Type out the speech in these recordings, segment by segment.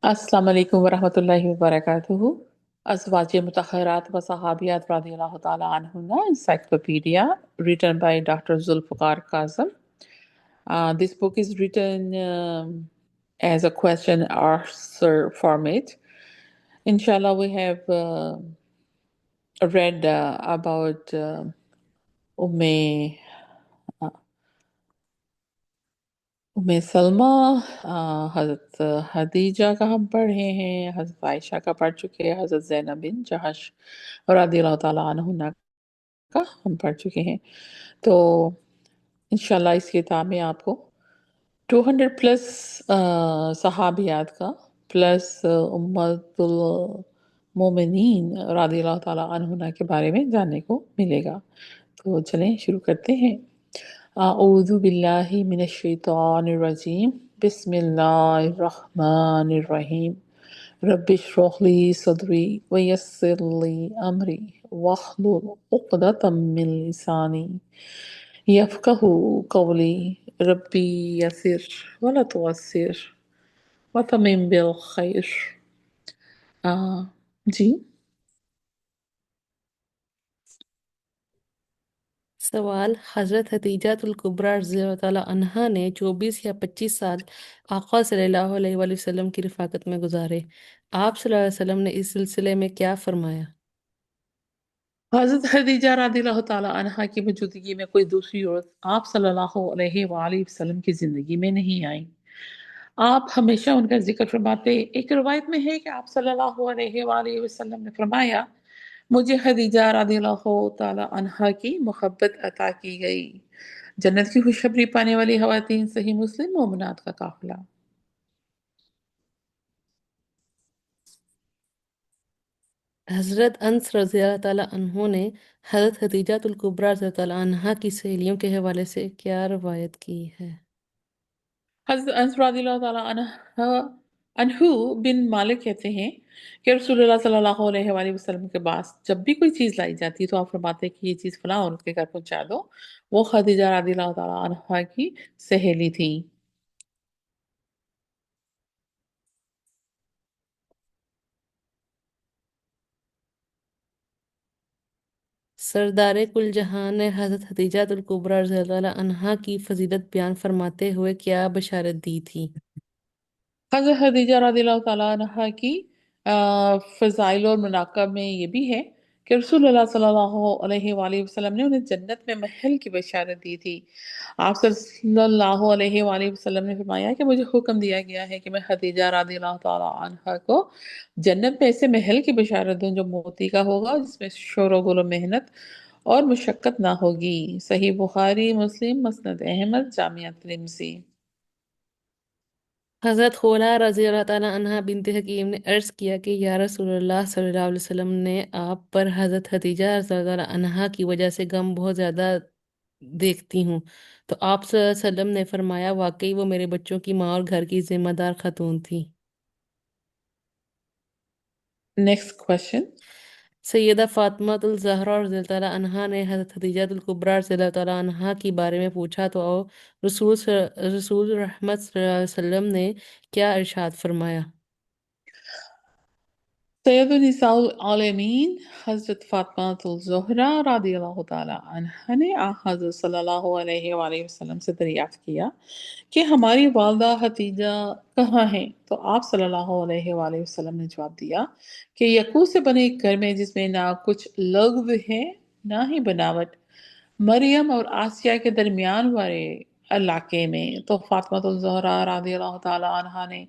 السلام علیکم ورحمۃ اللہ وبرکاتہ. ازواج مطہرات و صحابیات رضی اللہ تعالیٰ عنہن encyclopedia written by Dr. Zulfikar Kazim. This book is written as a question answer format. Inshallah, we have read about Umm سلمہ، حضرت خدیجہ کا ہم پڑھے ہیں، حضرت عائشہ کا پڑھ چکے ہیں، حضرت زینب بن جہش رضی اللہ تعالیٰ عنہ کا ہم پڑھ چکے ہیں. تو انشاءاللہ اس کتاب میں آپ کو 200 پلس صحابیات کا پلس امت المومنین رضی اللہ تعالیٰ عنہ کے بارے میں جاننے کو ملے گا. تو چلیں شروع کرتے ہیں. اعوذ باللہ من الشیطان الرجیم، بسم اللہ الرحمن الرحیم. رب اشرح لی صدری ویسر لی امری واحلل عقدۃ من لسانی یفقہوا قولی. ربی یسر ولا تعسر وتمم بالخیر. جی سوال: حضرت خدیجہ الکبریٰ رضی اللہ تعالیٰ عنہا نے 24 یا 25 سال آقا صلی اللہ علیہ وآلہ وسلم کی رفاقت میں گزارے. آپ صلی اللہ علیہ وسلم نے اس سلسلے میں کیا فرمایا؟ حضرت خدیجہ رضی اللہ تعالیٰ عنہا کی موجودگی میں کوئی دوسری عورت آپ صلی اللہ علیہ وآلہ وسلم کی زندگی میں نہیں آئی. آپ ہمیشہ ان کا ذکر فرماتے. ایک روایت میں ہے کہ آپ صلی اللہ علیہ وآلہ وسلم نے فرمایا، مجھے خدیجہ رضی اللہ تعالیٰ عنہا کی محبت عطا کی گئی. جنت کی خوشخبری پانے والی خواتین، صحیح مسلم، مومنات کا قافلہ. حضرت انس رضی اللہ تعالیٰ عنہ نے حضرت خدیجہ الکبریٰ رضی اللہ تعالیٰ عنہا کی سہیلیوں کے حوالے سے کیا روایت کی ہے؟ حضرت انس رضی اللہ تعالیٰ عنہ بن مالک کہتے ہیں کہ رسول اللہ صلی اللہ علیہ وآلہ وسلم کے پاس جب بھی کوئی چیز لائی جاتی ہے تو آپ فرماتے ہیں کہ یہ چیز فلاں عورت کے گھر پہنچا دو. وہ خدیجہ رضی اللہ تعالیٰ عنہ کی سہیلی تھی. سردار کل جہاں نے حضرت خدیجہ الکبریٰ رضی اللہ تعالیٰ عنہا کی فضیلت بیان فرماتے ہوئے کیا بشارت دی تھی؟ حضرت خدیجہ رضی اللہ تعالیٰ عنہ کی فضائل اور مناقب میں یہ بھی ہے کہ رسول اللہ صلی اللہ علیہ وآلہ وسلم نے انہیں جنت میں محل کی بشارت دی تھی. آپ صلی اللہ علیہ وآلہ وسلم نے فرمایا کہ مجھے حکم دیا گیا ہے کہ میں خدیجہ رضی اللہ تعالیٰ عنہ کو جنت میں ایسے محل کی بشارت دوں جو موتی کا ہوگا، جس میں شور و گل و محنت اور مشقت نہ ہوگی. صحیح بخاری، مسلم، مسند احمد، جامعہ ترمذی. حضرت خولہ رضی اللہ تعالیٰ عنہ بنت حکیم نے عرض کیا کہ یا رسول اللہ صلی اللہ علیہ وسلم نے آپ پر حضرت خدیجہ رضی اللہ عنہا کی وجہ سے غم بہت زیادہ دیکھتی ہوں. تو آپ صلی اللہ علیہ وسلم نے فرمایا، واقعی وہ میرے بچوں کی ماں اور گھر کی ذمہ دار خاتون تھی. Next question. سیدہ فاطمہ الزہرا رضی اللہ تعالیٰ عنہا نے حضرت خدیجہ الکبریٰ رضی اللہ تعالیٰ عنہا کے بارے میں پوچھا تو رسول رحمت صلی اللہ علیہ وسلم نے کیا ارشاد فرمایا؟ سید النساء العالمین حضرت فاطمہ الزہرا رضی اللہ تعالیٰ عنہ نے حضرت صلی اللہ علیہ وآلہ وسلم سے دریافت کیا کہ ہماری والدہ خدیجہ کہاں ہیں؟ تو آپ صلی اللہ علیہ وآلہ وسلم نے جواب دیا کہ یقو سے بنے ایک گھر میں جس میں نہ کچھ لغو ہے نہ ہی بناوٹ، مریم اور آسیہ کے درمیان والے علاقے میں. تو فاطمہ الزہرا رضی اللہ تعالیٰ عنہ نے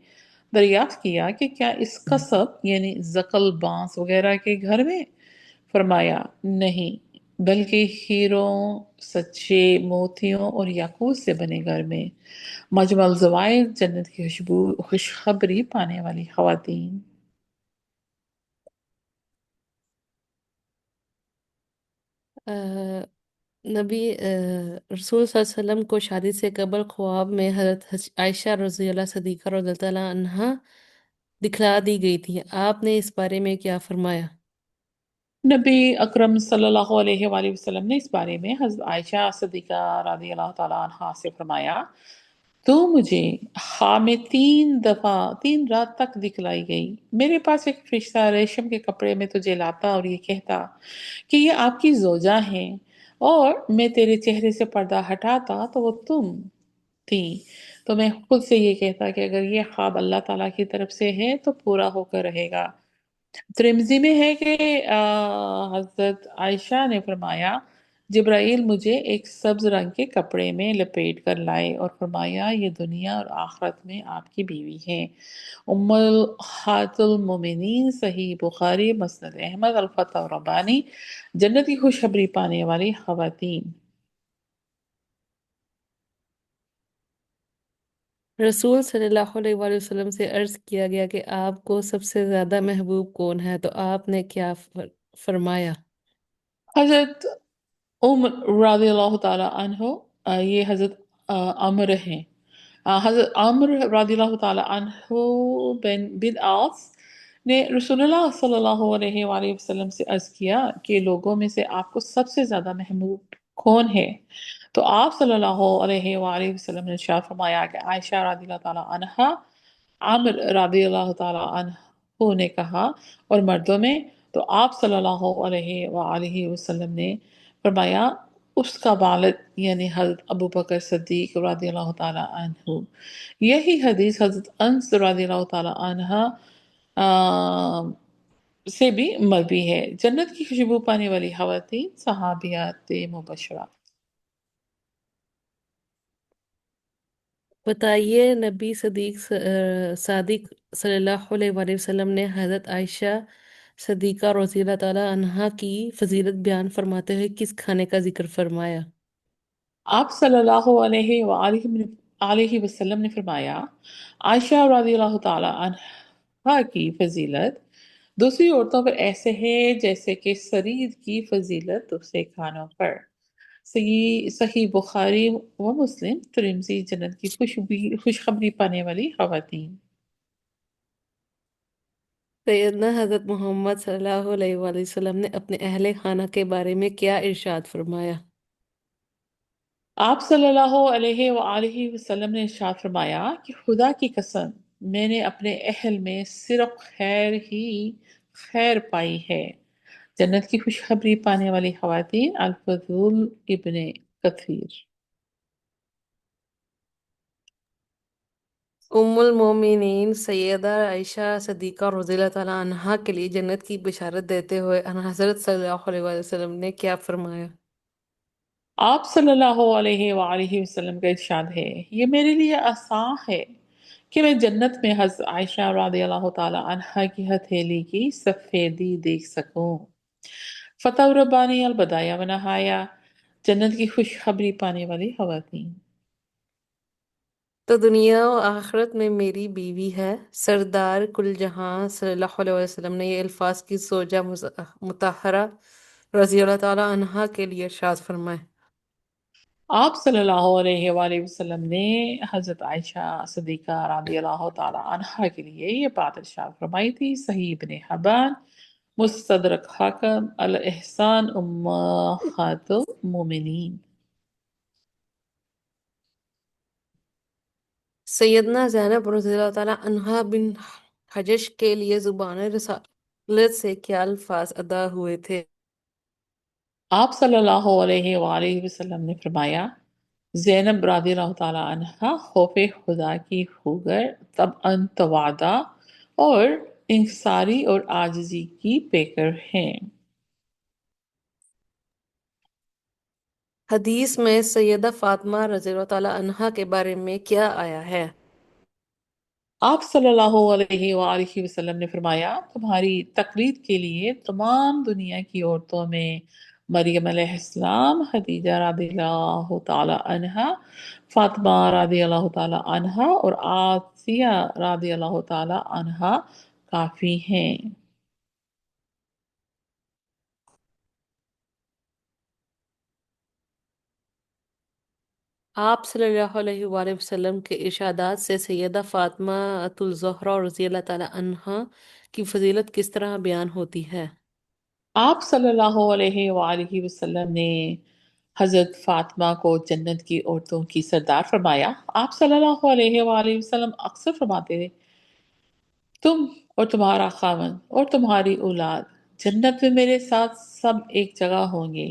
دریافت کیا کہ کیا اس قصب یعنی زقل، بانس وغیرہ کے گھر میں؟ فرمایا نہیں، بلکہ ہیروں، سچے موتیوں اور یاقوت سے بنے گھر میں. مجمع الزوائد، جنت کی خوشخبری پانے والی خواتین. نبی رسول صلی اللہ علیہ وسلم کو شادی سے قبل خواب میں حضرت عائشہ رضی اللہ صدیقہ رضی اللہ تعالیٰ عنہا دکھلا دی گئی تھی. آپ نے اس بارے میں کیا فرمایا؟ نبی اکرم صلی اللہ علیہ وآلہ وسلم نے اس بارے میں حضرت عائشہ صدیقہ رضی اللہ تعالیٰ عنہا سے فرمایا तो मुझे ख्वाब में 3 दफा 3 रात तक दिखलाई गई। मेरे पास एक फरिश्ता रेशम के कपड़े में तुझे लाता और ये कहता कि ये आपकी जोजा है, और मैं तेरे चेहरे से पर्दा हटाता तो वो तुम थी। तो मैं खुद से ये कहता कि अगर ये ख्वाब अल्लाह ताला की तरफ से है तो पूरा होकर रहेगा। तिरमिज़ी में है कि हज़रत आयशा ने फरमाया, जिब्राईल मुझे एक सब्ज़ रंग के कपड़े में लपेट कर लाए और फरमाया, ये दुनिया और आखिरत में आपकी बीवी है। उम्मुल खातुल मोमिनीन, सही बुखारी, मसनद अहमद, अल-फतह और रब्बानी, जन्नत की खुशखबरी पाने वाली खवातीन। रसूल सल्लल्लाहु अलैहि वसल्लम से अर्ज़ किया गया कि आपको सबसे ज़्यादा महबूब कौन है, तो आपने क्या फरमाया? हज़रत उम्र रज़ियल्लाहु ताला अन्हो, ये हज़रत अम्र हैं। हज़रत अम्र रज़ियल्लाहु ताला अन्हो बिन आस ने रसूलुल्लाह सल्लल्लाहु अलैहि वसल्लम से अर्ज़ किया कि लोगों में से आपको सबसे ज़्यादा महबूब कौन है? तो आप सल्लल्लाहु अलैहि वसल्लम ने इरशाद फरमाया कि आयशा रज़ियल्लाहु ताला अन्हा। आमिर रज़ियल्लाहु ताला अन्हु ने कहा, और मर्दों में तो आप सल्लल्लाहु अलैहि वसल्लम ने फरमाया, उसका वालिद यानी हज़रत अबू बकर सिद्दीक रज़ियल्लाहु ताला अन्हु। यही हदीस हज़रत अनस रज़ियल्लाहु ताला अन्हा से भी मरवी है। जन्नत की खुशबू पाने वाली खवातीन सहाबियात मुबशरा। बताइए, नबी सादिक सल्लल्लाहु अलैहि वसल्लम ने हज़रत आयशा सदीक़ा रज़ियल्लाहु ताला अन्हा की फजीलत बयान फरमाते हुए किस खाने का जिक्र फरमाया? आप सल्लल्लाहु अलैहि वसल्लम ने फरमाया, आयशा रज़ियल्लाहु ताला अन्हा की फजीलत दूसरी औरतों पर ऐसे है जैसे कि सरीद की फजीलत दूसरे खानों पर। सही सही बुखारी व मुस्लिम, तिरमिज़ी, जन्नत की खुशखबरी पाने वाली खवातीन। सैयदना हज़रत मोहम्मद सल्लल्लाहु अलैहि वसल्लम ने अपने अहले खाना के बारे में क्या इरशाद फरमाया? आप सल्लल्लाहु अलैहि वसल्लम ने इरशाद फरमाया कि खुदा की कसम, मैंने अपने अहल में सिर्फ खैर ही खैर पाई है। जन्नत की खुशखबरी पाने वाली खवातीन, अल-फज़ूल इब्ने कथीर। उम्मुल मोमिनीन सैयदा आयशा सदीक़ा रज़ियल्लाहु ताला अन्हा के लिए जन्नत की बिशारत देते हुए हज़रत सल्लल्लाहु अलैहि वसल्लम ने क्या फरमाया? आप सल्लल्लाहु अलैहि वसल्लम का इरशाद है, ये मेरे लिए आसान है कि मैं जन्नत में हज़रत आयशा रज़ियल्लाहु ताला अन्हा की हथेली की सफ़ेदी देख सकूं। फतह रब्बानी, अल बदाया व नहाया, जन्नत की खुशखबरी पाने वाली खवातीन। तो दुनिया और आखिरत में मेरी बीवी है। सरदार कुल जहां सल्लल्लाहु अलैहि वसल्लम ने ये अल्फाज की सोजा मुतहरा रज़ियल्लाहु ताला अन्हा के लिए इरशाद फरमाए। आप सल्लल्लाहु अलैहि वसल्लम ने हज़रत आयशा सिद्दीक़ा रज़ियल्लाहु ताला अन्हा के लिए ये बात इरशाद फरमाई थी। सही इब्ने हब्बान, मुस्तदरक हाकिम, अल इहसान, उम्महातुल मोमिनीन। सैयदना ज़ैनब रज़ियल्लाहु ताला अन्हा बिन हजश के लिए ज़ुबान रसालत से क्या अल्फाज अदा हुए थे? आप सल्लल्लाहु अलैहि वसल्लम ने फरमाया, ज़ैनब रज़ियल्लाहु ताला अन्हा खौफ खुदा की खूगर, तबअन तवादा और इंकिसारी और आजिज़ी की पेकर हैं। हदीस में सैयदा फातिमा रज़ियल्लाहु ताला अन्हा के बारे में क्या आया है? आप सल्लल्लाहु अलैहि वसल्लम ने फरमाया, तुम्हारी तकलीद के लिए तमाम दुनिया की औरतों में मरियम अलैहिस्सलाम, खदीजा रज़ियल्लाहु ताला अन्हा, फातिमा रज़ियल्लाहु ताला अन्हा और आसिया रज़ियल्लाहु ताला अन्हा काफ़ी हैं। आप सल्लल्लाहु अलैहि वसल्लम के इरशादात से सैयदा फातिमा अतुल ज़हरा रज़ियल्लाहु ताला अन्हा की फजीलत किस तरह बयान होती है? आप सल्लल्लाहु अलैहि वसल्लम ने حضرت فاطمہ کو جنت کی عورتوں کی سردار فرمایا۔ آپ صلی اللہ علیہ وآلہ وسلم اکثر فرماتے تھے، تم اور تمہارا خاوند اور تمہاری اولاد جنت میں میرے ساتھ سب ایک جگہ ہوں گے۔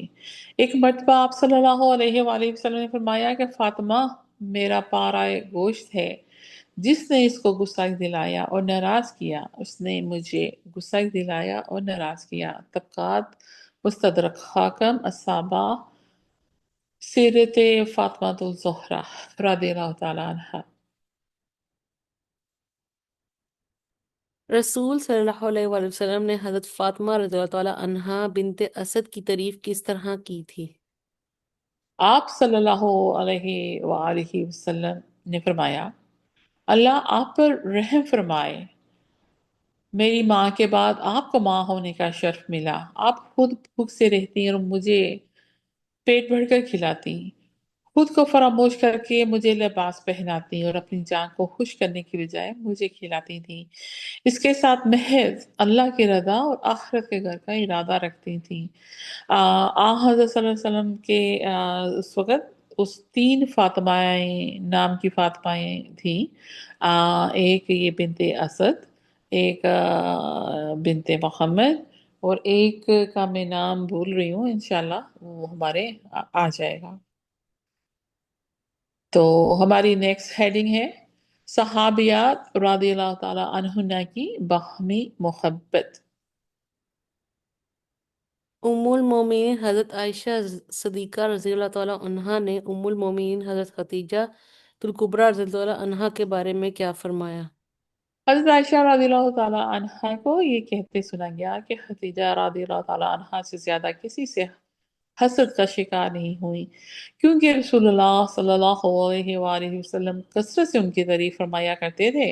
ایک مرتبہ آپ صلی اللہ علیہ وآلہ وسلم نے فرمایا کہ فاطمہ میرا پارائے گوشت ہے، جس نے اس کو غصہ دلایا اور ناراض کیا اس نے مجھے غصہ دلایا اور ناراض کیا۔ طبقات مستدرک حاکم الصحابہ سیرت فاطمہ الزہرا رضی اللہ تعالیٰ عنہ۔ رسول صلی اللہ علیہ وآلہ وسلم نے حضرت فاطمہ رضی اللہ تعالیٰ عنہا بنت اسد کی تعریف کس طرح کی تھی؟ آپ صلی اللہ علیہ وآلہ وسلم نے فرمایا، اللہ آپ پر رحم فرمائے، میری ماں کے بعد آپ کو ماں ہونے کا شرف ملا۔ آپ خود بھوک سے رہتی ہیں اور مجھے پیٹ بھر کر کھلاتی، خود کو فراموش کر کے مجھے لباس پہناتی اور اپنی جان کو خوش کرنے کی بجائے مجھے کھلاتی تھی، اس کے ساتھ محض اللہ کی رضا اور آخرت کے گھر کا ارادہ رکھتی تھی۔ حضرت صلی اللہ علیہ وسلم کے اس وقت اس تین فاطمائیں نام کی فاطمائیں تھیں، ایک یہ بنت اسد، ایک بنت محمد، اور ایک کا میں نام بھول رہی ہوں، انشاءاللہ وہ ہمارے آ جائے گا۔ تو ہماری نیکسٹ ہیڈنگ ہے صحابیات رضی اللہ تعالی عنہن کی باہمی محبت۔ ام المومنین حضرت عائشہ صدیقہ رضی اللہ تعالیٰ عنہا نے ام المومنین حضرت خدیجہ الکبریٰ رضی اللہ عنہا کے بارے میں کیا فرمایا؟ حضرت عائشہ رضی اللہ تعالیٰ عنہ کو یہ کہتے سنا گیا کہ خدیجہ رضی اللہ تعالیٰ عنہ سے زیادہ کسی سے حسد کا شکار نہیں ہوئی، کیونکہ رسول اللہ صلی اللہ علیہ وآلہ وسلم کثرت سے ان کی تعریف فرمایا کرتے تھے،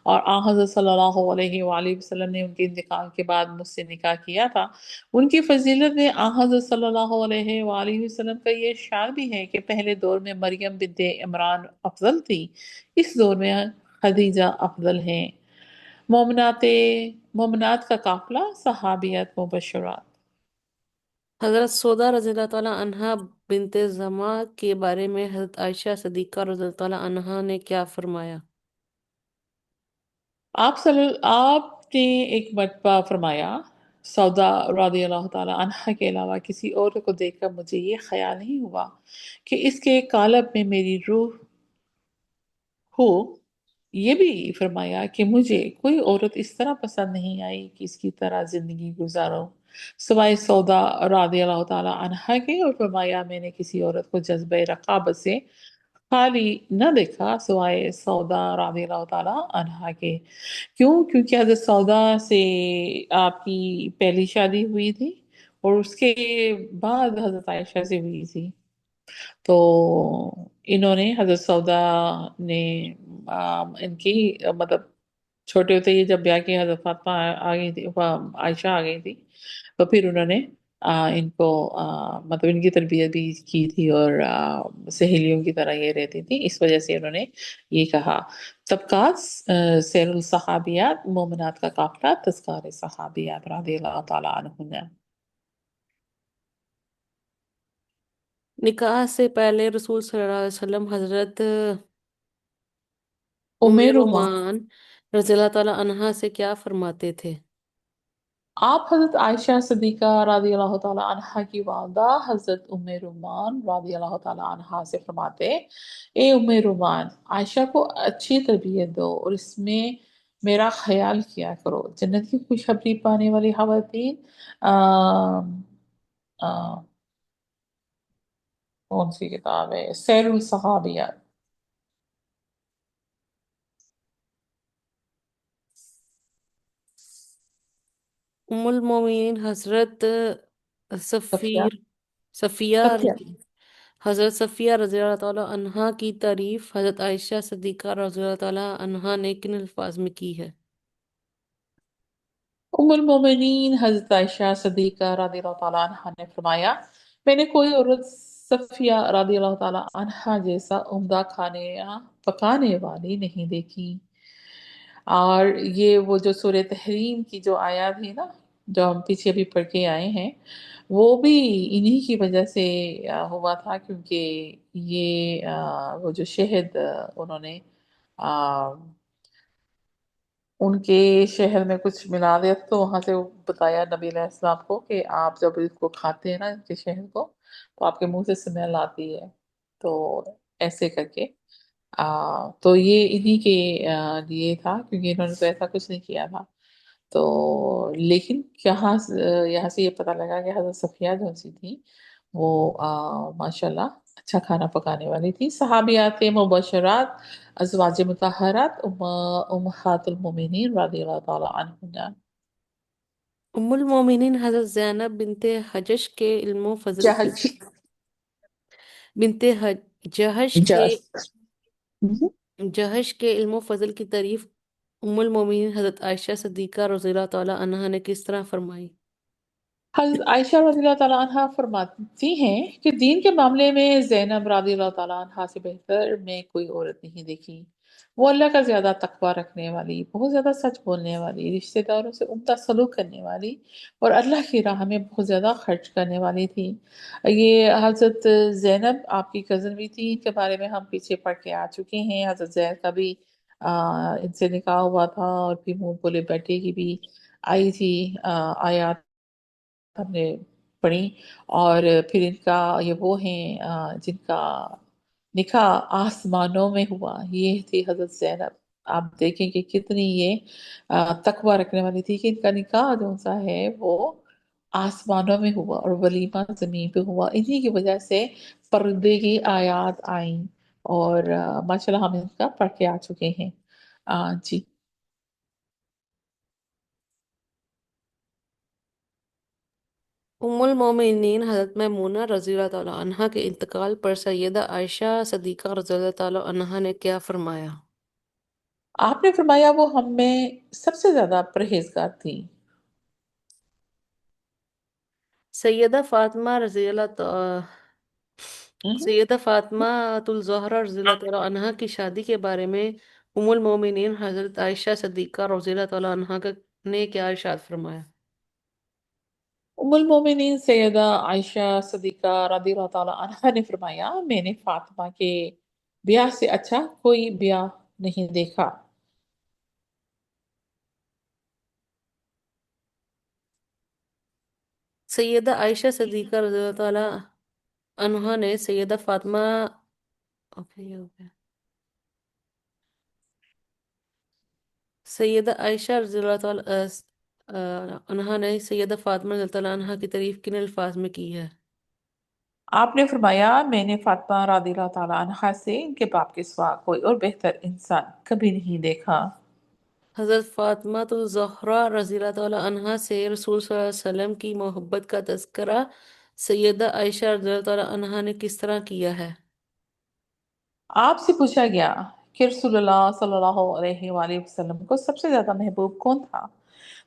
اور آن حضرت صلی اللہ علیہ وآلہ وسلم نے ان کے انتقال کے بعد مجھ سے نکاح کیا تھا۔ ان کی فضیلت میں آن حضرت صلی اللہ علیہ وآلہ وسلم کا یہ اشعار بھی ہے کہ پہلے دور میں مریم بنت عمران افضل تھی، اس دور میں خدیجہ افضل ہیں۔ مومنات کا قافلہ صحابیات مبشرات۔ حضرت سودا رضی اللہ تعالیٰ عنہا بنت زما کے بارے میں حضرت عائشہ صدیقہ رضی اللہ تعالیٰ عنہا نے کیا فرمایا؟ آپ نے ایک مرتبہ فرمایا، سودا رضی اللہ تعالی عنہ کے علاوہ کسی اور کو دیکھ کر مجھے یہ خیال نہیں ہوا کہ اس کے قالب میں میری روح ہو۔ یہ بھی فرمایا کہ مجھے کوئی عورت اس طرح پسند نہیں آئی کہ اس کی طرح زندگی گزاروں سوائے سودا رضی اللہ تعالی عنہ کے، اور فرمایا میں نے کسی عورت کو جذبہ رقابت سے خالی نہ دیکھا سوائے سودا رضی اللہ تعالی عنہ کے۔ کیوں؟ کیونکہ حضرت سودا سے آپ کی پہلی شادی ہوئی تھی اور اس کے بعد حضرت عائشہ سے ہوئی تھی، تو انہوں نے حضرت سودا نے ان کی مطلب چھوٹے ہوتے ہی جب بیاہ کی حضرت فاطمہ آ گئی تھی، عائشہ آ گئی تھی، تو پھر انہوں نے ان کو مطلب ان کی تربیت بھی کی تھی اور سہیلیوں کی طرح یہ رہتی تھی، اس وجہ سے انہوں نے یہ کہا۔ طبقات سیر الصحابیات مومنات کا قافلہ تذکار صحابیات رضی اللہ تعالیٰ عنہن۔ نکاح سے پہلے رسول صلی اللہ علیہ وسلم حضرت ام عمر، رومان رضی اللہ تعالیٰ عنہا سے کیا فرماتے تھے؟ آپ حضرت عائشہ صدیقہ رضی اللہ تعالیٰ عنہ کی والدہ حضرت ام رومان رضی اللہ تعالیٰ عنہ سے فرماتے، اے ام رومان، عائشہ کو اچھی تربیت دو اور اس میں میرا خیال کیا کرو۔ جنت کی خوشخبری پانے والی خواتین آم، آم، کون سی کتاب ہے؟ سیر الصحابیات۔ ام المومنین حضرت صفیہ صفیر صفیہ صفیہ حضرت صفیہ رضی اللہ تعالیٰ عنہا کی تعریف حضرت عائشہ صدیقہ رضی اللہ تعالیٰ عنہا نے کن الفاظ میں کی ہے؟ ام المومنین حضرت عائشہ صدیقہ رضی اللہ تعالیٰ عنہ نے فرمایا، میں نے کوئی عورت صفیہ رضی اللہ تعالیٰ عنہ جیسا عمدہ کھانے یا پکانے والی نہیں دیکھی۔ اور یہ وہ جو سورہ تحریم کی جو آیات ہے نا، जो हम पीछे भी पढ़ के आए हैं, वो भी इन्हीं की वजह से हुआ था, क्योंकि ये वो जो शहद उन्होंने आ, उनके शहर में कुछ मिला दिया, तो वहां से वो बताया नबी अलैहिस्सलाम को कि आप जब इसको खाते हैं ना, इनके शहद को, तो आपके मुंह से स्मेल आती है। तो ऐसे करके तो ये इन्हीं के लिए था, क्योंकि इन्होंने तो ऐसा कुछ नहीं किया था। तो लेकिन यहाँ से ये पता लगा कि हजरत सफिया जो सी थी, वो माशाल्लाह अच्छा खाना पकाने वाली थी। सहाबियात मुबशरात अज़वाज मुतहहरात उम्महातुल मोमिनीन रज़ियल्लाहु ताला अन्हुन्ना। उम्मुल मोमिनीन हजरत ज़ैनब बिनते हजश के इल्मो फजल की जहज बिनते जहश के जस जहश के इल्मो फजल की तारीफ उम्मुल मोमिनीन हजरत आयशा सिद्दीका रज़ियल्लाहु ताला अन्हा ने किस तरह फरमाई? हज़रत आयशा रज़ियल्लाहु ताला अन्हा फरमाती हैं कि दीन के मामले में ज़ैनब रज़ियल्लाहु ताला अन्हा से बेहतर मैं कोई औरत नहीं देखी। वो अल्लाह का ज़्यादा तकवा रखने वाली, बहुत ज़्यादा सच बोलने वाली, रिश्तेदारों से उम्दा सलूक करने वाली और अल्लाह की राह में बहुत ज़्यादा खर्च करने वाली थी। ये हज़रत ज़ैनब आपकी कज़न भी थी, इनके बारे में हम पीछे पढ़ के आ चुके हैं। हज़रत ज़ैद का भी इनसे निकाह हुआ था, और फिर मुँह बोले बेटे की भी आई थी आयत हमने पढ़ी। और फिर इनका ये वो हैं जिनका निकाह आसमानों में हुआ, ये थी हजरत ज़ैनब। आप देखें कि कितनी ये तकवा रखने वाली थी, कि इनका निकाह जो सा है वो आसमानों में हुआ और वलीमा जमीन पे हुआ। इन्हीं की वजह से पर्दे की आयत आई, और माशाल्लाह हम इनका पढ़ के आ चुके हैं। जी। उम्मुल मोमिनीन हजरत मैमूना रज़ियल्लाहु ताला अन्हा के इंतकाल पर सैयदा आयशा सिद्दीका रज़ियल्लाहु ताला अन्हा ने क्या फरमाया? आपने फरमाया वो हम में सबसे ज्यादा परहेजगार थी। सैयदा फातिमा रज़ियल्लाहु हम्म। सैयदा फातिमा तुल ज़हरा रज़ियल्लाहु ताला अन्हा की शादी के बारे में उम्मुल मोमिनीन हजरत आयशा सिद्दीका रज़ियल्लाहु ताला अन्हा ने क्या इरशाद फरमाया? उम्मुल मोमिनीन सैयदा आयशा सिद्दीका रज़ियल्लाहु ताला अन्हा ने फरमाया, मैंने फातिमा के ब्याह से अच्छा कोई ब्याह नहीं देखा। सैयदा आयशा सिद्दीका रज़ियल्लाहु ताला अन्हा ने सैयदा फातिमा ओके ये हो गया सैयदा आयशा रज़ियल्लाहु ताला अन्हा ने सैयदा फातिमा रज़ियल्लाहु ताला अन्हा की तारीफ किन अल्फाज में की है? आपने फरमाया, मैंने फातिमा रज़ियल्लाहु ताला अन्हा से इनके बाप के सिवा कोई और बेहतर इंसान कभी नहीं देखा। हज़रत फातिमा तो ज़हरा रज़ियल्लाहु ताला अन्हा से रसूल सल्लल्लाहु अलैहि वसल्लम की मोहब्बत का तज़किरा सैयदा आयशा रज़ियल्लाहु ताला अन्हा ने किस तरह किया है? आपसे पूछा गया कि रसूलुल्लाह सल्लल्लाहु अलैहि वसल्लम को सबसे ज्यादा महबूब कौन था,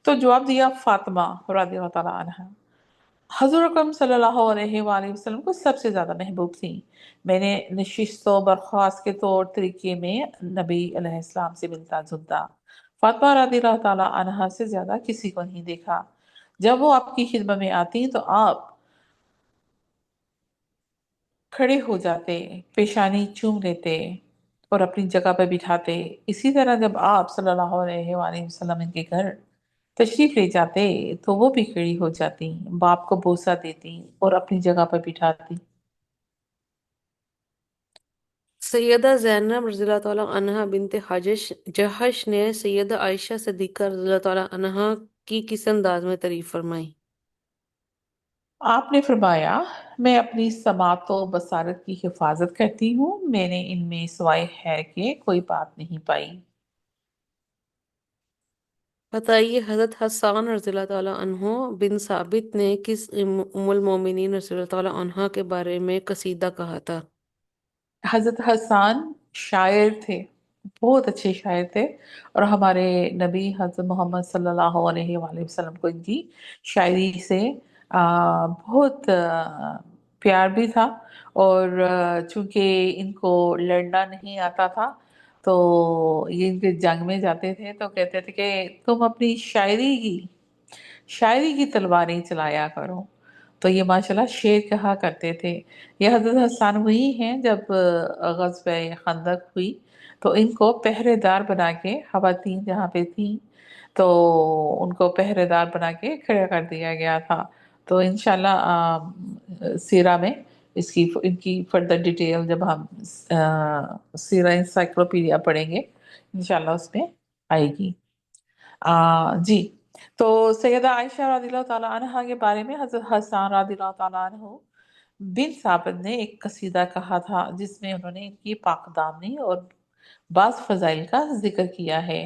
तो जवाब दिया फातिमा रज़ियल्लाहु ताला अन्हा। हज़ूर अकरम सल्लल्लाहु अलैहि वसल्लम को सबसे ज़्यादा महबूब थी। मैंने नशिस्त व बर्खास्त के तौर तरीके में नबी अलैहिस्सलाम से मिलता जुलता फातिमा रज़ियल्लाहु ताला अन्हा से ज़्यादा किसी को नहीं देखा। जब वो आपकी खिदमत में आती तो आप खड़े हो जाते, पेशानी चूम लेते और अपनी जगह पर बिठाते। इसी तरह जब आप सल्लल्लाहु अलैहि वसल्लम इनके घर तशरीफ ले जाते, तो वो भी खड़ी हो जाती, बाप को बोसा देती और अपनी जगह पर बिठाती। सैयदा ज़ैनब रज़ियल्लाहु ताला अन्हा बिनते जहश ने सैयदा आयशा सिद्दीका रज़ियल्लाहु ताला अन्हा की किस अंदाज में तारीफ फरमाई? आपने फरमाया, मैं अपनी समात व बसारत की हिफाजत करती हूँ, मैंने इनमें सिवाय खैर के कोई बात नहीं पाई। बताइए हज़रत हसन रज़ियल्लाहु ताला अन्हो बिन साबित ने किस उम्मुल मोमिनीन रज़ियल्लाहु ताला अन्हा के बारे में कसीदा कहा था? हजरत हसन शायर थे, बहुत अच्छे शायर थे, और हमारे नबी हजरत मोहम्मद सल्लल्लाहु अलैहि वसल्लम को इनकी शायरी से बहुत प्यार भी था। और चूंकि इनको लड़ना नहीं आता था, तो ये इनके जंग में जाते थे तो कहते थे कि तुम अपनी शायरी की तलवारें चलाया करो। तो ये माशाल्लाह शेर कहा करते थे। ये हजरत हसन हुई हैं जब ग़ज़वे खंदक हुई तो इनको पहरेदार बना के, खवातीन जहाँ पे थी तो उनको पहरेदार बना के खड़ा कर दिया गया था। तो इंशाल्लाह सीरा में इसकी इनकी फर्दर डिटेल जब हम सीरा इंसाइक्लोपीडिया पढ़ेंगे इंशाल्लाह उसमें आएगी। जी। तो सैयदा आयशा रज़ियल्लाहु ताला अन्हा के बारे में हज़रत हसन रज़ियल्लाहु ताला अन्हु बिन साबित ने एक कसीदा कहा था जिसमें उन्होंने इनकी पाकदामनी और बाज़ फ़ज़ाइल का जिक्र किया है।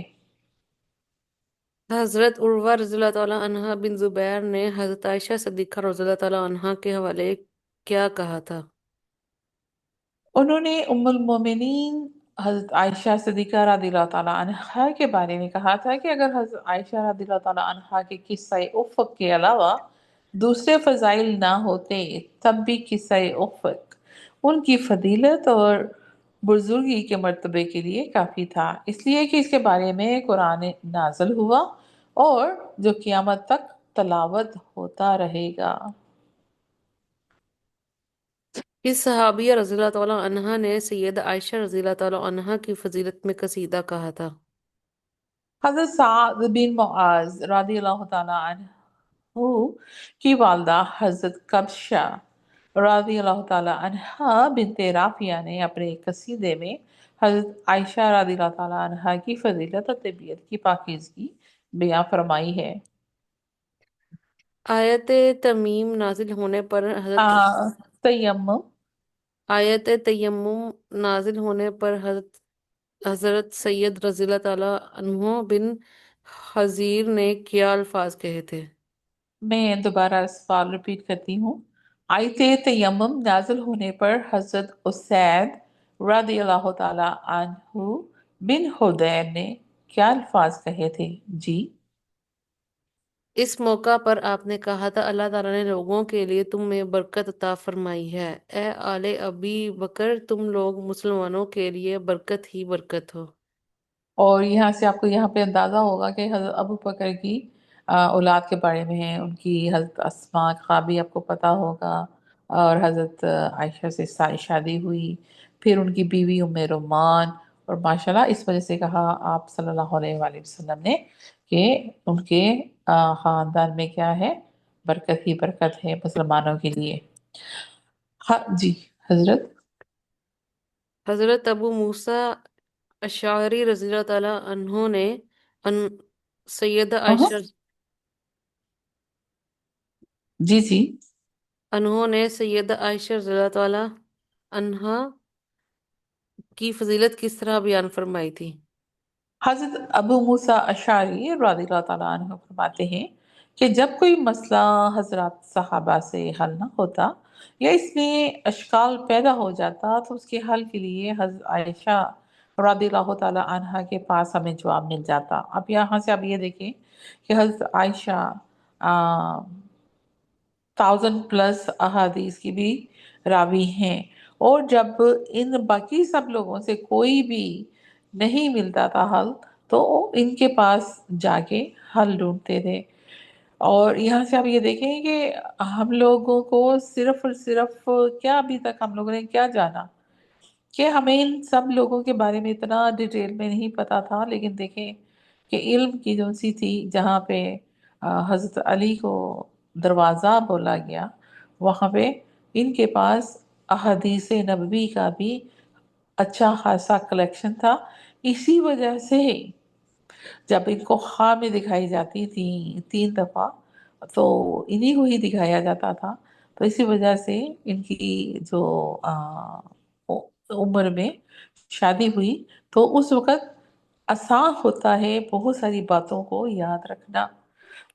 हजरत उर्वा रज़ियल्लाहु ताला अन्हा बिन जुबैर ने हजरत आयशा सिद्दीक़ा रज़ियल्लाहु ताला अन्हा के हवाले क्या कहा था? उन्होंने उम्मुल मोमिनीन हज़रत आयशा सिद्दीक़ा रज़ियल्लाहु ताला अन्हा के बारे में कहा था कि अगर हज़रत आयशा रज़ियल्लाहु ताला अन्हा के किस्सा उफ़्क़ के अलावा दूसरे फ़ज़ाइल ना होते तब भी किस्सा उफ़्क़ उनकी फ़जीलत और बुजुर्गी के मर्तबे के लिए काफ़ी था, इसलिए कि इसके बारे में कुरान नाज़िल हुआ और जो क़यामत तक तलावत होता रहेगा। किस सहाबिया रज़ियल्लाहु ताला अन्हा ने सैयद आयशा रज़ियल्लाहु ताला अन्हा की फजीलत में कसीदा कहा था? हज़रत साद बिन मुआज़ रज़ियल्लाहु ताला अन्हु की वालदा हज़रत कबशा रज़ियल्लाहु ताला अन्हा बिनते राफिया ने अपने एक कसीदे में हज़रत आयशा रज़ियल्लाहु ताला अन्हा की फजीलत और तबीयत की पाकीज़गी बयां फरमाई है। आयत तमीम नाजिल होने पर हजरत तयम्मुम। आयत तयम्मुम नाजिल होने पर हजरत सैयद रज़ियल्लाहु ताला अन्हु बिन हजीर ने क्या अल्फाज कहे थे? मैं दोबारा सवाल रिपीट करती हूँ। आयते तयम्मुम नाज़िल होने पर हज़रत उसैद रज़ियल्लाहु ताला अन्हु बिन हुदैर ने क्या अल्फाज कहे थे? जी। इस मौका पर आपने कहा था अल्लाह ताला ने लोगों के लिए तुम में बरकत अता फरमाई है। ए आले अबी बकर, तुम लोग मुसलमानों के लिए बरकत ही बरकत हो। और यहाँ से आपको यहाँ पे अंदाज़ा होगा कि हज़रत अबू बकर की औलाद के बारे में है, उनकी हज़रत अस्मा का भी आपको पता होगा और हज़रत आयशा से शादी हुई, फिर उनकी बीवी उम्मे रोमान, और माशाल्लाह इस वजह से कहा आप सल्लल्लाहु अलैहि वसल्लम ने कि उनके ख़ानदान में क्या है, बरकत ही बरकत है मुसलमानों के लिए। हाँ जी हजरत। हजरत अबू मूसा अशारी रज़ियल्लाहु ताला अन्हो ने अन सैयदा हाँ आयशा जी जी। अन्होंने सैयदा आयशा रज़ियल्लाहु ताला अन्हा की फजीलत किस तरह बयान फरमाई थी? हजरत अबू मूसा अशारी रज़ियल्लाहु ताला अन्हु फरमाते हैं कि जब कोई मसला हजरत सहाबा से हल ना होता या इसमें अशकाल पैदा हो जाता तो उसके हल के लिए हजरत आयशा रज़ियल्लाहु ताला अन्हा के पास हमें जवाब मिल जाता। अब यहाँ से आप ये देखें कि हजरत आयशा 1000+ अहादीस की भी रावी हैं, और जब इन बाकी सब लोगों से कोई भी नहीं मिलता था हल तो इनके पास जाके हल ढूंढते थे। और यहाँ से आप ये देखें कि हम लोगों को सिर्फ और सिर्फ क्या अभी तक हम लोगों ने क्या जाना कि हमें इन सब लोगों के बारे में इतना डिटेल में नहीं पता था, लेकिन देखें कि इल्म की जो सी थी जहाँ पे हज़रत अली को दरवाज़ा बोला गया, वहाँ पे इनके पास अहदीस नबवी का भी अच्छा खासा कलेक्शन था। इसी वजह से जब इनको ख्वाब में दिखाई जाती थी 3 दफ़ा तो इन्हीं को ही दिखाया जाता था। तो इसी वजह से इनकी जो उम्र में शादी हुई तो उस वक़्त आसान होता है बहुत सारी बातों को याद रखना।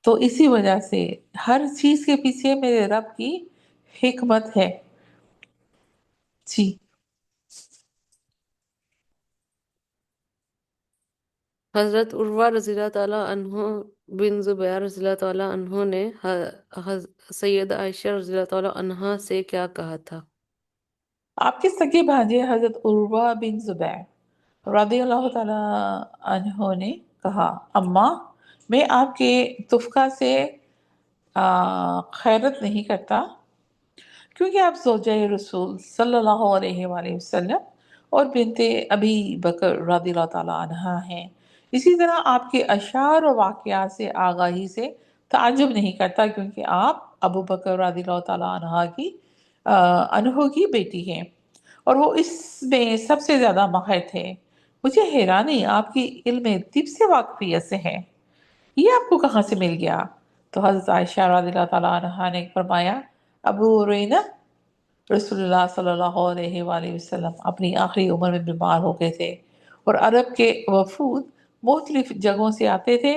तो इसी वजह से हर चीज़ के पीछे मेरे रब की हिकमत है। जी। हजरत उर्वा रज़ियल्लाहु ताला अन्हो बिन जुबैर रज़ियल्लाहु ताला अन्हो ने सैयद आयशा रज़ियल्लाहु ताला अन्हा से क्या कहा था? आपके सगे भांजे हज़रत उर्वा बिन ज़ुबैर रज़ियल्लाहु ताला अन्हो ने कहा, अम्मा मैं आपके तुफ़का से खैरत नहीं करता, क्योंकि आप ज़ौजा रसूल सल्लल्लाहु अलैहि वसल्लम और बिनते अबी बकर रज़ियल्लाहु ताला अन्हा हैं। इसी तरह आपके अशार और वाक़यात से आगाही से ताज्जुब नहीं करता, क्योंकि आप अबू बकर रज़ियल्लाहु ताला अन्हा की अनहो की बेटी हैं और वो इसमें सबसे ज़्यादा माहिर थे। मुझे हैरानी आपकी इल्म तिब से वाकफियत से है, ये आपको कहाँ से मिल गया? तो हज़रत आयशा रज़ियल्लाहु ताला अन्हा ने फरमाया, अबू हुरैरा रसूलुल्लाह सल्लल्लाहु अलैहि वसल्लम अपनी आखिरी उम्र में बीमार हो गए थे और अरब के वफूद मुख्तलिफ जगहों से आते थे,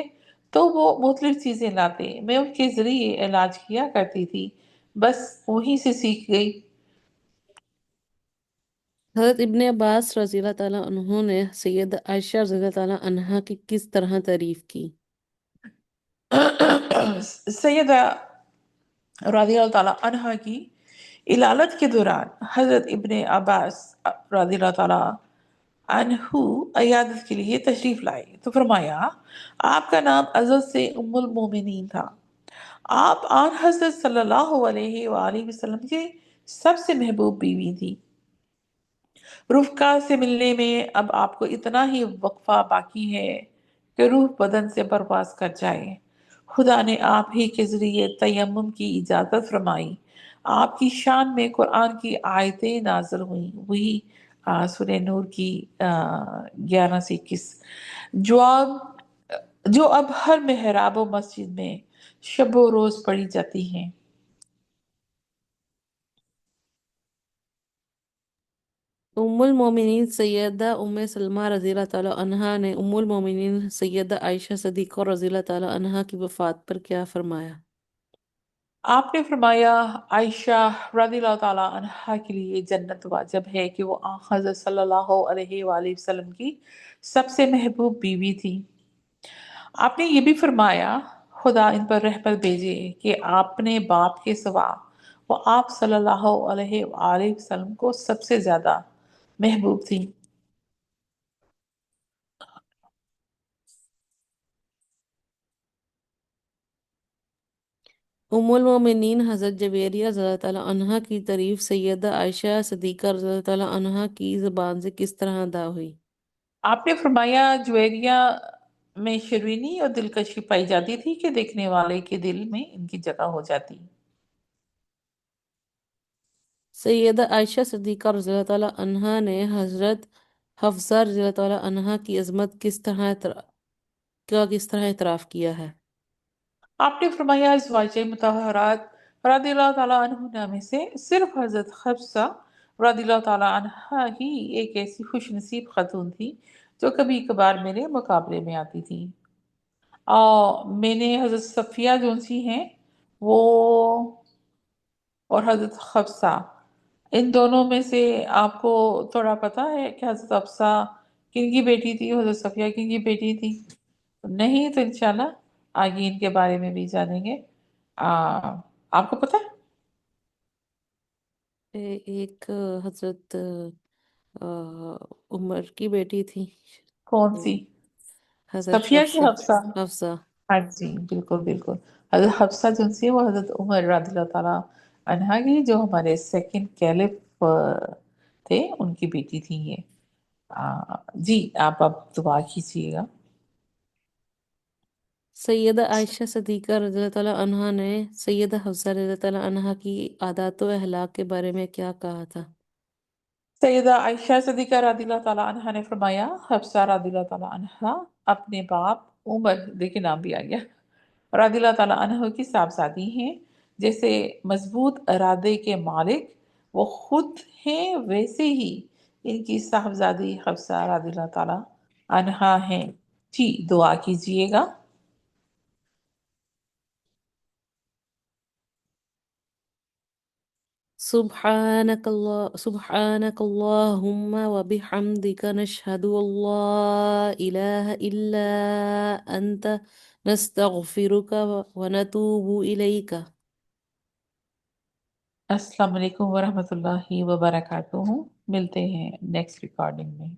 तो वो मुख्तलिफ चीज़ें लाते, मैं उनके ज़रिए इलाज किया करती थी, बस वहीं से सीख गई। हज़रत इब्ने अब्बास रज़ियल्लाहु ताला अन्हु ने सैयद आयशा रज़ियल्लाहु ताला अन्हा की किस तरह तारीफ की? सैयदा रज़ियल्लाहु ताला अन्हा की इलालत के दौरान हज़रत इब्ने अब्बास रज़ियल्लाहु ताला अनहु अयादत के लिए तशरीफ लाए तो फरमाया, आपका नाम अजल से उम्मुल मोमिनीन था। आप आन हजरत सल्लल्लाहु अलैहि वसल्लम के सबसे महबूब बीवी थी। रुफ़का से मिलने में अब आपको इतना ही वक्फा बाकी है कि रूह बदन से परवास कर जाए। खुदा ने आप ही के जरिए तयम्मुम की इजाज़त फरमाई। आपकी शान में कुरान की आयतें नाज़िल हुई, वही सूरह नूर की 11 से 21, जो अब जो अब हर मेहराब व मस्जिद में शब रोज़ पढ़ी जाती हैं। उम्मुल मोमिनीन सैयदा उम्मे सलमा रज़ियल्लाहु ताला अन्हा ने उम्मुल मोमिनीन सैयदा आयशा सिद्दीक़ा रज़ियल्लाहु ताला अन्हा की वफ़ात पर क्या फरमाया? आपने फरमाया, आयशा रज़ियल्लाहु ताला अन्हा के लिए जन्नत वाजिब है कि वो हज़रत सल्लल्लाहु अलैहि वसल्लम की सबसे महबूब बीवी थी। आपने ये भी फरमाया, खुदा इन पर रहमत भेजे कि आपने बाप के सिवा वो आप सल्लल्लाहु अलैहि वसल्लम को सबसे ज्यादा महबूब थी। उम्मुल मोमिनीन हज़रत जवेरिया रज़ियल्लाहु ताला अन्हा की तारीफ सैयदा आयशा सिद्दीक़ा रज़ियल्लाहु ताला अन्हा की ज़बान से किस तरह अदा हुई? आपने फरमाया, जुवेरिया में शर्मीनी और दिलकशी पाई जाती थी कि देखने वाले के दिल में इनकी जगह हो जाती। सैयदा आयशा सिद्दीक़ा रज़ियल्लाहु ताला अन्हा ने हज़रत हफ्सा रज़ियल्लाहु ताला अन्हा की अज़मत किस तरह इतराफ़ किया है? आपने फरमाया, अज़वाज मुतहहरात रज़ियल्लाहु ताला अन्हुन्ना में से सिर्फ हज़रत हफ्सा रज़ियल्लाहु ताला अन्हा ही एक ऐसी खुशनसीब खातून थी जो कभी कभार मेरे मुकाबले में आती थी। मैंने हज़रत सफ़िया जो सी हैं वो और हज़रत हफ्सा, इन दोनों में से आपको थोड़ा पता है कि हज़रत हफ्सा किन की बेटी थी, हज़रत सफ़िया किन की बेटी थी? नहीं तो इंशाल्लाह आगे इनके बारे में भी जानेंगे। आ, आपको पता है एक हज़रत उमर की बेटी थी, कौन सी? तो हज़रत सफ़िया की हफ्सा। हफ्सा? हफ्सा। हाँ जी, बिल्कुल बिल्कुल। हज़रत हफ्सा जो सी है वो हज़रत उमर रज़ियल्लाहु ताला अन्हा की, जो हमारे सेकंड कैलिफ थे, उनकी बेटी थी ये। जी, आप अब दुआ कीजिएगा। सैयदा आयशा सिद्दीक़ा रज़ियल्लाहु ताला अन्हा ने सैयदा हफ्सा रज़ियल्लाहु ताला अन्हा की आदत व अखलाक के बारे में क्या कहा था? सैयदा आयशा सिद्दीक़ा रज़ियल्लाहु ताला अन्हा ने फरमाया, हफ्सा रज़ियल्लाहु ताला अन्हा अपने बाप उमर, देखिए नाम भी आ गया, रज़ियल्लाहु ताला अन्हु की साहबजादी हैं। जैसे मजबूत इरादे के मालिक वो खुद हैं, वैसे ही इनकी साहबजादी हफ्सा रज़ियल्लाहु ताला अन्हा हैं। जी, दुआ कीजिएगा। सुब्हानक अल्लाहुम्मा व बिहम्दिका नशहदु अल्ला इलाहा इल्ला अंत नस्तगफिरुका व नतूबु इलैका। अस्सलाम वालेकुम वरहमतुल्लाहि वबरकातुहू। मिलते हैं नेक्स्ट रिकॉर्डिंग में।